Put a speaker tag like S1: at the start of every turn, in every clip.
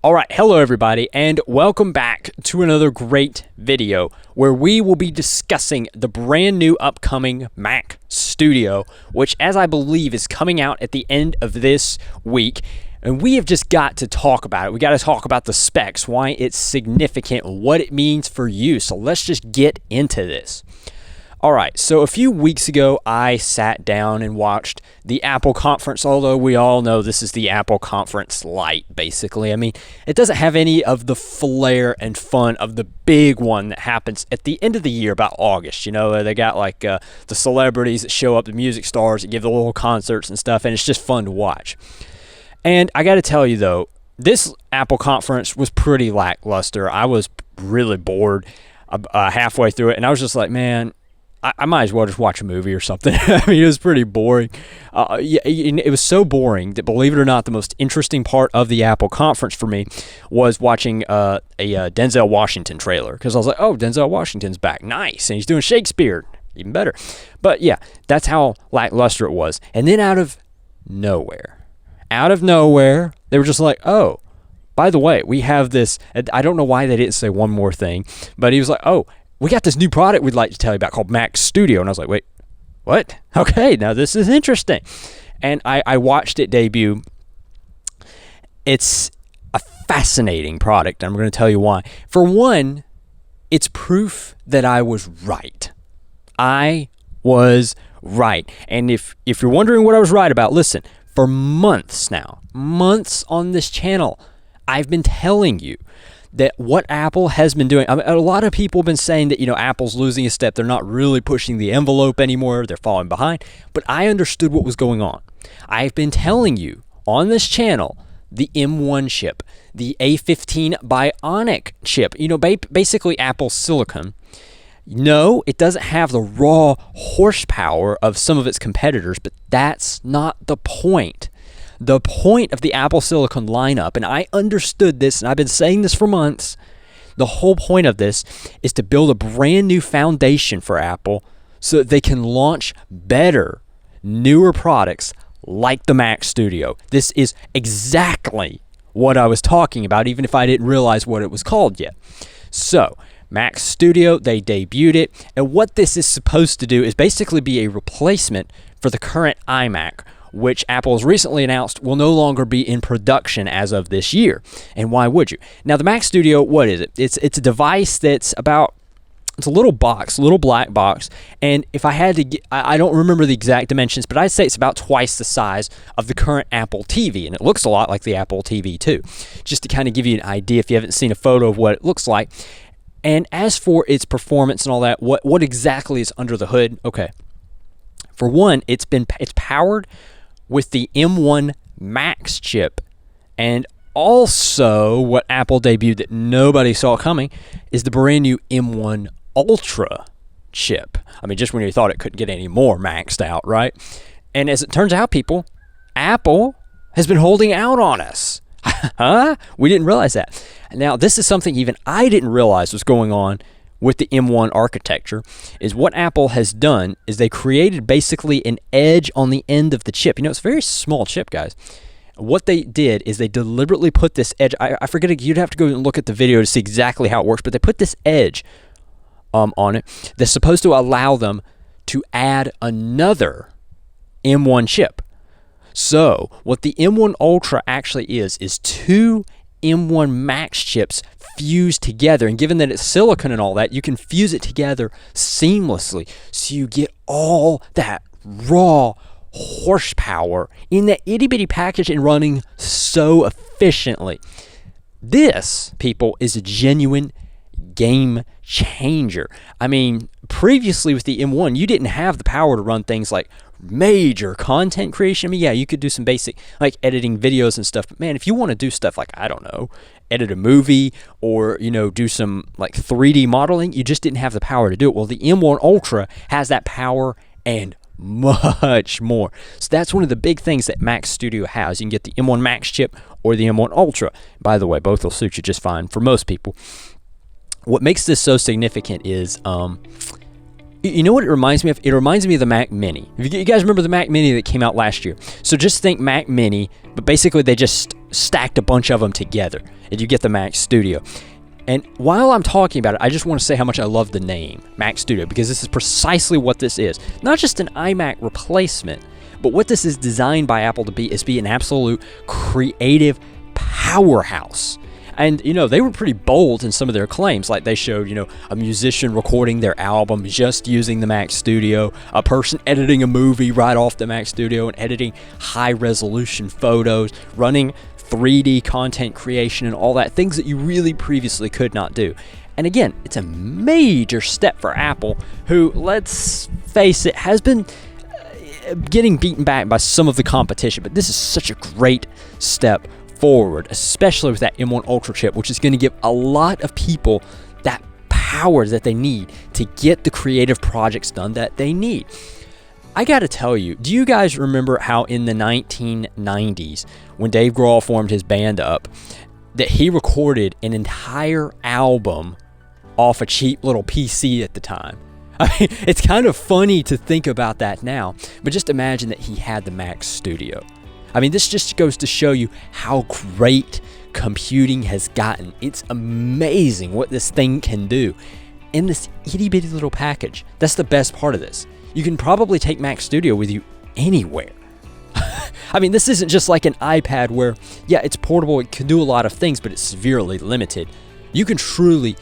S1: All right, hello everybody, and welcome back to another great video where we will be discussing the brand new upcoming Mac Studio, which as I believe is coming out at the end of this week. And we have just got to talk about it. We got to talk about the specs, why it's significant, what it means for you. So let's just get into this. All right, so a few weeks ago, I sat down and watched the Apple conference, although we all know this is the Apple conference light, basically. I mean, it doesn't have any of the flair and fun of the big one that happens at the end of the year, about August. You know, they got like the celebrities that show up, the music stars that give the little concerts and stuff, and it's just fun to watch. And I got to tell you, though, this Apple conference was pretty lackluster. I was really bored halfway through it, and I was just like, man, I might as well just watch a movie or something. I mean, it was pretty boring. It was so boring that, believe it or not, the most interesting part of the Apple conference for me was watching a Denzel Washington trailer. Because I was like, oh, Denzel Washington's back. Nice. And he's doing Shakespeare. Even better. But yeah, that's how lackluster it was. And then out of nowhere, they were just like, oh, by the way, we have this. I don't know why they didn't say one more thing. But he was like, oh, we got this new product we'd like to tell you about called Mac Studio. And I was like, wait, what? Okay, now this is interesting. And I watched it debut. It's a fascinating product. I'm going to tell you why. For one, it's proof that I was right. I was right. And if you're wondering what I was right about, listen, for months now, months on this channel, I've been telling you that what Apple has been doing. I mean, a lot of people have been saying that, Apple's losing a step. They're not really pushing the envelope anymore. They're falling behind. But I understood what was going on. I've been telling you on this channel, the M1 chip, the A15 Bionic chip, basically Apple's silicon. No, it doesn't have the raw horsepower of some of its competitors, but that's not the point. The point of the Apple Silicon lineup, and I understood this, and I've been saying this for months, the whole point of this is to build a brand new foundation for Apple so that they can launch better, newer products like the Mac Studio. This is exactly what I was talking about, even if I didn't realize what it was called yet. So, Mac Studio, they debuted it, and what this is supposed to do is basically be a replacement for the current iMac, which Apple has recently announced will no longer be in production as of this year. And why would you? Now, the Mac Studio, what is it? It's a device that's it's a little box, little black box, and if I had to get, I don't remember the exact dimensions, but I'd say it's about twice the size of the current Apple TV, and it looks a lot like the Apple TV too. Just to kind of give you an idea if you haven't seen a photo of what it looks like. And as for its performance and all that, what exactly is under the hood? Okay. For one, it's powered with the M1 Max chip, and also what Apple debuted that nobody saw coming is the brand new M1 Ultra chip. I mean, just when you thought it couldn't get any more maxed out, right? And as it turns out, people, Apple has been holding out on us. Huh? We didn't realize that. Now, this is something even I didn't realize was going on with the M1 architecture. Is what Apple has done is they created basically an edge on the end of the chip. It's a very small chip, guys. What they did is they deliberately put this edge. I forget, you'd have to go and look at the video to see exactly how it works, but they put this edge on it that's supposed to allow them to add another M1 chip. So what the M1 Ultra actually is two M1 Max chips fused together, and given that it's silicon and all that, you can fuse it together seamlessly, so you get all that raw horsepower in that itty-bitty package and running so efficiently. This, people, is a genuine game changer. I mean, previously with the M1, you didn't have the power to run things like major content creation. I mean, yeah, you could do some basic like editing videos and stuff, but man, if you want to do stuff like, I don't know, edit a movie or, do some like 3D modeling, you just didn't have the power to do it. Well, the M1 Ultra has that power and much more. So that's one of the big things that Mac Studio has. You can get the M1 Max chip or the M1 Ultra. By the way, both will suit you just fine for most people. What makes this so significant is You know what it reminds me of? It reminds me of the Mac Mini. If you guys remember the Mac Mini that came out last year. So just think Mac Mini, but basically they just stacked a bunch of them together, and you get the Mac Studio. And while I'm talking about it, I just want to say how much I love the name Mac Studio, because this is precisely what this is. Not just an iMac replacement, but what this is designed by Apple to be is an absolute creative powerhouse. And, you know, they were pretty bold in some of their claims. Like they showed, you know, a musician recording their album just using the Mac Studio, a person editing a movie right off the Mac Studio and editing high-resolution photos, running 3D content creation and all that, things that you really previously could not do. And again, it's a major step for Apple, who, let's face it, has been getting beaten back by some of the competition. But this is such a great step forward, especially with that M1 Ultra chip, which is going to give a lot of people that power that they need to get the creative projects done that they need. I gotta tell you, do you guys remember how in the 1990s, when Dave Grohl formed his band up, that he recorded an entire album off a cheap little PC at the time? I mean, it's kind of funny to think about that now, but just imagine that he had the Mac Studio. I mean, this just goes to show you how great computing has gotten. It's amazing what this thing can do in this itty bitty little package. That's the best part of this. You can probably take Mac Studio with you anywhere. I mean, this isn't just like an iPad where, yeah, it's portable, it can do a lot of things, but it's severely limited. You can truly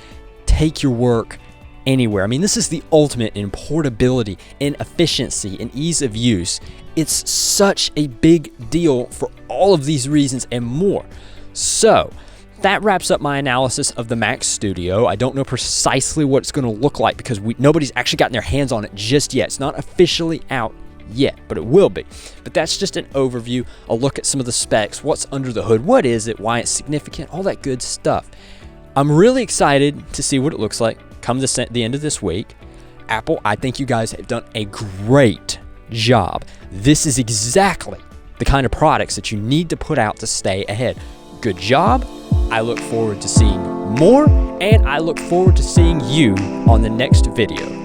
S1: take your work anywhere. I mean, this is the ultimate in portability, in efficiency, in ease of use. It's such a big deal for all of these reasons and more. So, that wraps up my analysis of the Mac Studio. I don't know precisely what it's going to look like because nobody's actually gotten their hands on it just yet. It's not officially out yet, but it will be. But that's just an overview, a look at some of the specs, what's under the hood, what is it, why it's significant, all that good stuff. I'm really excited to see what it looks like come the end of this week. Apple, I think you guys have done a great job. This is exactly the kind of products that you need to put out to stay ahead. Good job. I look forward to seeing more, and I look forward to seeing you on the next video.